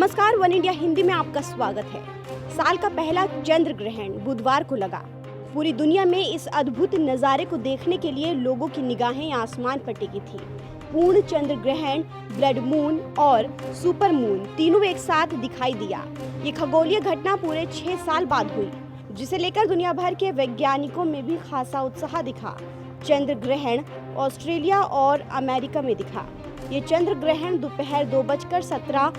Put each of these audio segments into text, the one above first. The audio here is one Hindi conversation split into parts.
नमस्कार, वन इंडिया हिंदी में आपका स्वागत है। साल का पहला चंद्र ग्रहण बुधवार को लगा। पूरी दुनिया में इस अद्भुत नज़ारे को देखने के लिए लोगों की निगाहें आसमान पर टिकी थी। पूर्ण चंद्र ग्रहण, ब्लड मून और सुपर मून तीनों एक साथ दिखाई दिया। ये खगोलीय घटना पूरे 6 साल बाद हुई, जिसे लेकर दुनिया भर के वैज्ञानिकों में भी खासा उत्साह दिखा। चंद्र ग्रहण ऑस्ट्रेलिया और अमेरिका में दिखा। ये चंद्र ग्रहण दोपहर 2:17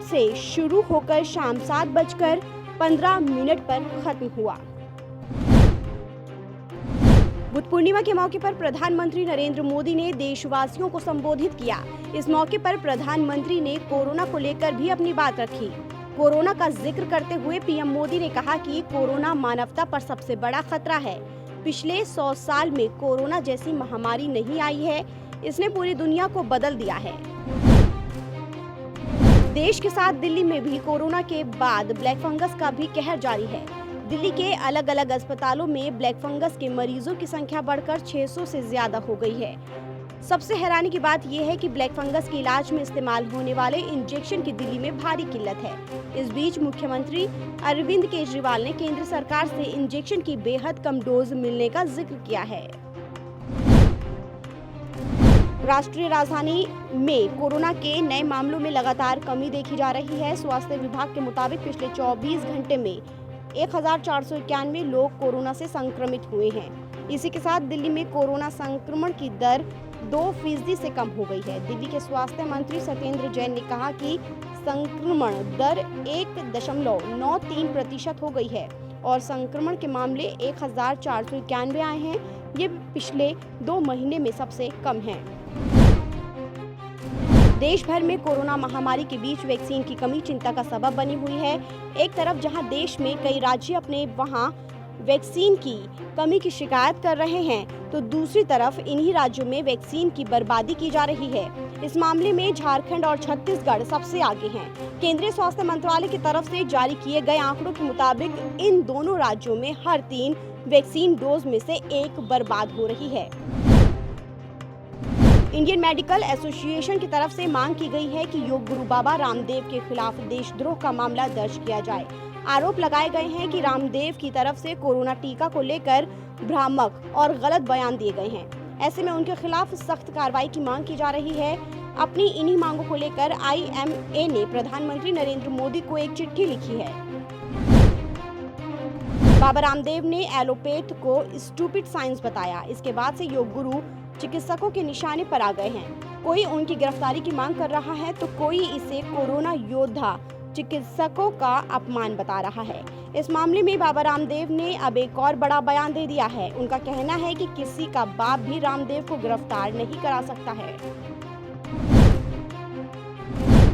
से शुरू होकर शाम 7:15 पर खत्म हुआ। बुद्ध पूर्णिमा के मौके पर प्रधानमंत्री नरेंद्र मोदी ने देशवासियों को संबोधित किया। इस मौके पर प्रधानमंत्री ने कोरोना को लेकर भी अपनी बात रखी। कोरोना का जिक्र करते हुए पीएम मोदी ने कहा कि कोरोना मानवता पर सबसे बड़ा खतरा है। पिछले 100 साल में कोरोना जैसी महामारी नहीं आई है। इसने पूरी दुनिया को बदल दिया है। देश के साथ दिल्ली में भी कोरोना के बाद ब्लैक फंगस का भी कहर जारी है। दिल्ली के अलग अलग अस्पतालों में ब्लैक फंगस के मरीजों की संख्या बढ़कर 600 से ज्यादा हो गई है। सबसे हैरानी की बात यह है कि ब्लैक फंगस के इलाज में इस्तेमाल होने वाले इंजेक्शन की दिल्ली में भारी किल्लत है। इस बीच मुख्यमंत्री अरविंद केजरीवाल ने केंद्र सरकार से इंजेक्शन की बेहद कम डोज मिलने का जिक्र किया है। राष्ट्रीय राजधानी में कोरोना के नए मामलों में लगातार कमी देखी जा रही है। स्वास्थ्य विभाग के मुताबिक पिछले 24 घंटे में 1491 लोग कोरोना से संक्रमित हुए हैं। इसी के साथ दिल्ली में कोरोना संक्रमण की दर 2% से कम हो गई है। दिल्ली के स्वास्थ्य मंत्री सत्येंद्र जैन ने कहा कि संक्रमण दर 1.93% हो गई है और संक्रमण के मामले 1491 आए हैं। ये पिछले 2 महीने में सबसे कम है। देश भर में कोरोना महामारी के बीच वैक्सीन की कमी चिंता का सबब बनी हुई है। एक तरफ जहां देश में कई राज्य अपने वहां वैक्सीन की कमी की शिकायत कर रहे हैं, तो दूसरी तरफ इन्हीं राज्यों में वैक्सीन की बर्बादी की जा रही है। इस मामले में झारखंड और छत्तीसगढ़ सबसे आगे हैं। केंद्रीय स्वास्थ्य मंत्रालय की तरफ से जारी किए गए आंकड़ों के मुताबिक इन दोनों राज्यों में हर 3 वैक्सीन डोज में से 1 बर्बाद हो रही है। इंडियन मेडिकल एसोसिएशन की तरफ से मांग की गई है कि योग गुरु बाबा रामदेव के खिलाफ देशद्रोह का मामला दर्ज किया जाए। आरोप लगाए गए हैं कि रामदेव की तरफ से कोरोना टीका को लेकर भ्रामक और गलत बयान दिए गए हैं। ऐसे में उनके खिलाफ सख्त कार्रवाई की मांग की जा रही है। अपनी इन्हीं मांगों को लेकर IMA ने प्रधानमंत्री नरेंद्र मोदी को एक चिट्ठी लिखी है। बाबा रामदेव ने एलोपैथ को स्टूपिड साइंस बताया। इसके बाद से योग गुरु चिकित्सकों के निशाने पर आ गए हैं। कोई उनकी गिरफ्तारी की मांग कर रहा है तो कोई इसे कोरोना योद्धा चिकित्सकों का अपमान बता रहा है। इस मामले में बाबा रामदेव ने अब एक और बड़ा बयान दे दिया है। उनका कहना है कि किसी का बाप भी रामदेव को गिरफ्तार नहीं करा सकता है।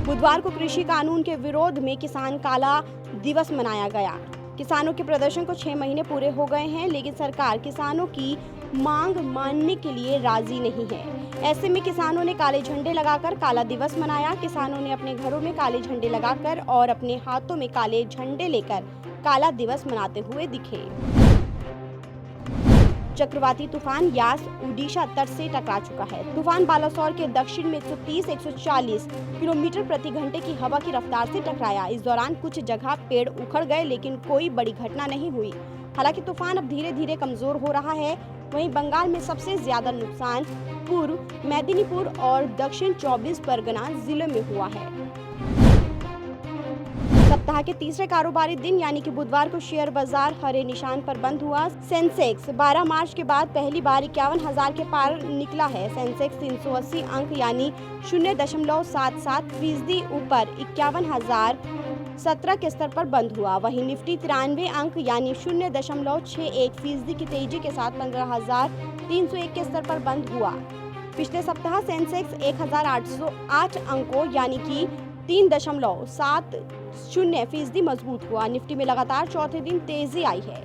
बुधवार को कृषि कानून के विरोध में किसान काला दिवस मनाया गया। किसानों के प्रदर्शन को 6 महीने पूरे हो गए हैं, लेकिन सरकार किसानों की मांग मानने के लिए राजी नहीं है। ऐसे में किसानों ने काले झंडे लगाकर काला दिवस मनाया। किसानों ने अपने घरों में काले झंडे लगाकर और अपने हाथों में काले झंडे लेकर काला दिवस मनाते हुए दिखे। चक्रवाती तूफान यास ओडिशा तट से टकरा चुका है। तूफान बालासोर के दक्षिण में 130-140 किलोमीटर प्रति घंटे की हवा की रफ्तार से टकराया। इस दौरान कुछ जगह पेड़ उखड़ गए, लेकिन कोई बड़ी घटना नहीं हुई। हालांकि तूफान अब धीरे धीरे कमजोर हो रहा है। वहीं बंगाल में सबसे ज्यादा नुकसान पूर्व मेदिनीपुर और दक्षिण 24 परगना जिले में हुआ है। सप्ताह के तीसरे कारोबारी दिन यानी कि बुधवार को शेयर बाजार हरे निशान पर बंद हुआ। सेंसेक्स 12 मार्च के बाद पहली बार 51,000 के पार निकला है। सेंसेक्स 380 अंक यानी 0.77% ऊपर 51,017 के स्तर पर बंद हुआ। वहीं निफ्टी 93 अंक यानी 0.61% की तेजी के साथ 15,301 के स्तर पर बंद हुआ। पिछले सप्ताह सेंसेक्स 1,808 अंकों यानी कि 3.70% मजबूत हुआ। निफ्टी में लगातार चौथे दिन तेजी आई है।